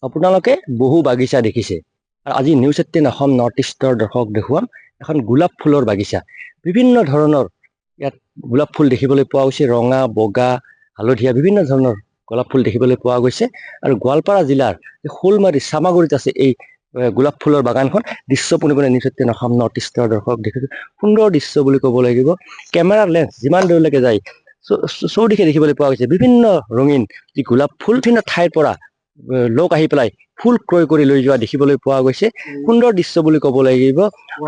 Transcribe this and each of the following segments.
আপোনালোকে বহু বাগিচা দেখিছে আৰু আজি নিউজ 18 অসম নৰ্থ ইষ্টৰ দৰ্শক দেখুৱাম এখন গোলাপ ফুলৰ বাগিচা বিভিন্ন ধৰণৰ ইয়াত গোলাপ ফুল দেখিবলৈ পোৱা গৈছে ৰঙা বগা হালধীয়া বিভিন্ন ধৰণৰ গোলাপ ফুল দেখিবলৈ পোৱা গৈছে আৰু গোৱালপাৰা জিলাৰ শোলমাৰী চামাগুৰিত আছে এই গোলাপ ফুলৰ বাগানখন দৃশ্য পোনপটীয়া নিউজ 18 অসম নৰ্থ ইষ্টৰ দৰ্শক দেখিছে সুন্দৰ দৃশ্য বুলি ক'ব লাগিব কেমেৰাৰ লেন্স যিমান দূৰলৈকে যায় চৌদিশে দেখিবলৈ পোৱা গৈছে বিভিন্ন ৰঙীন যি গোলাপ ফুল বিভিন্ন ঠাইৰ পৰা লোক আহি পেলাই ফুল ক্ৰয় কৰি লৈ যোৱা দেখিবলৈ পোৱা গৈছে সুন্দৰ দৃশ্য বুলি ক'ব লাগিব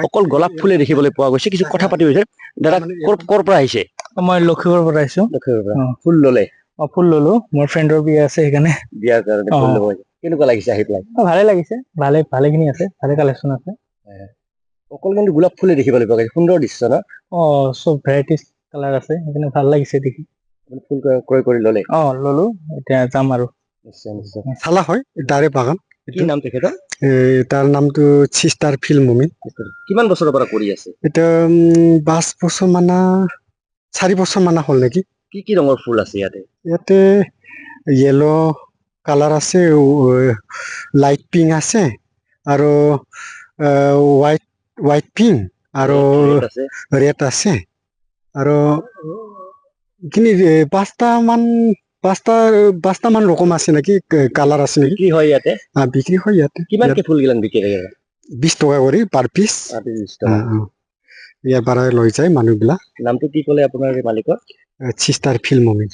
অকল গোলাপ ফুলে দেখিবলৈ পোৱা গৈছে কিছু কথা পাতি গৈছে দাদা ক'ৰ পৰা আহিছে মই লখিমপুৰৰ পৰা আহিছো ফুল ল'লে ফুল ললো মোৰ ফ্ৰেণ্ডৰ বিয়া আছে সেইকাৰণে বিয়াৰ কাৰণে ফুল ল'ব আহিছে কেনেকুৱা লাগিছে আহি পেলাই ভালে লাগিছে ভালেখিনি আছে ভালে কালেকশ্যন আছে অকল কিন্তু গোলাপ ফুলে দেখিবলৈ পোৱা গৈছে সুন্দৰ দৃশ্য ন চব ভেৰাইটিজ কালাৰ আছে সেইকাৰণে ভাল লাগিছে দেখি ফুল ক্ৰয় কৰি ল'লে ললো এতিয়া যাম আৰু নিশ্চয় নিশ্চয় চালা হয় তাৰে বাগান কি নাম তেখেতৰ তাৰ নামটো চিষ্টাৰ ফিল মমিন কিমান বছৰৰ পৰা কৰি আছে এটা 5 বছৰ মানা 4 বছৰ মানা হ'ল নেকি কি কি ৰঙৰ ফুল আছে ইয়াতে য়েলো কালাৰ আছে লাইট পিংক আছে আৰু হোৱাইট পিংক আৰু ৰেড আছে আৰু কিনি 5টা মান ৰকম আছে নেকি কালাৰ আছে নেকি কি হয় ইয়াতে বিক্ৰী হয় ইয়াতে কিমানকে ফুল গিলান বিক্ৰী কৰে 20 টকা কৰি পাৰ পিচ ইয়াৰ পৰা লৈ যায় মানুহবিলাক নামটো কি ক'লে আপোনাৰ মালিকৰ চিষ্টাৰ ফিল মমিন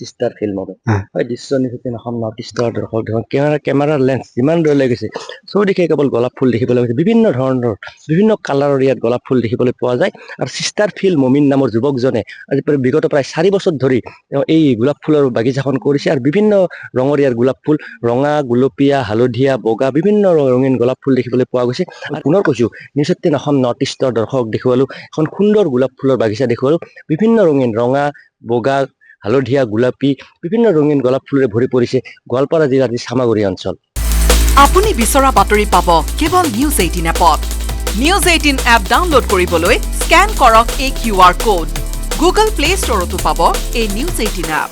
হয় দৃশ্য নিউজ 18 অসম নৰ্থ ইষ্টৰ দৰ্শক দেখুৱাম কেমেৰাৰ লেন্স যিমান দূৰলৈ গৈছে চৌদিশে কেৱল গোলাপ ফুল দেখিবলৈ গৈছে বিভিন্ন ধৰণৰ বিভিন্ন কালাৰৰ ইয়াত গোলাপ ফুল দেখিবলৈ পোৱা যায় আৰু চিষ্টাৰ ফিল মমিন নামৰ যুৱকজনে আজি বিগত প্ৰায় 4 বছৰ ধৰি তেওঁ এই গোলাপ ফুলৰ বাগিচাখন কৰিছে আৰু বিভিন্ন ৰঙৰ ইয়াৰ গোলাপ ফুল ৰঙা গুলপীয়া হালধীয়া বগা বিভিন্ন ৰঙীন গোলাপ ফুল দেখিবলৈ পোৱা গৈছে আৰু পুনৰ কৈছো নিউজ 18 অসম নৰ্থ ইষ্টৰ দৰ্শক দেখুৱালো এখন সুন্দৰ গোলাপ ফুলৰ বাগিচা দেখুৱালো বিভিন্ন ৰঙীন ৰঙা বগা হালধীয়া গোলাপী বিভিন্ন ৰঙীন গোলাপ ফুলেৰে ভৰি পৰিছে গোৱালপাৰা জিলাৰ চামাগুৰি অঞ্চল আপুনি বিচৰা বাতৰি পাব কেৱল নিউজ 18 এপত নিউজ 18 এপ ডাউনলোড কৰিবলৈ স্ক্যান কৰক এই QR কোড গুগল প্লে ষ্টৰতো পাব এই নিউজ 18 এপ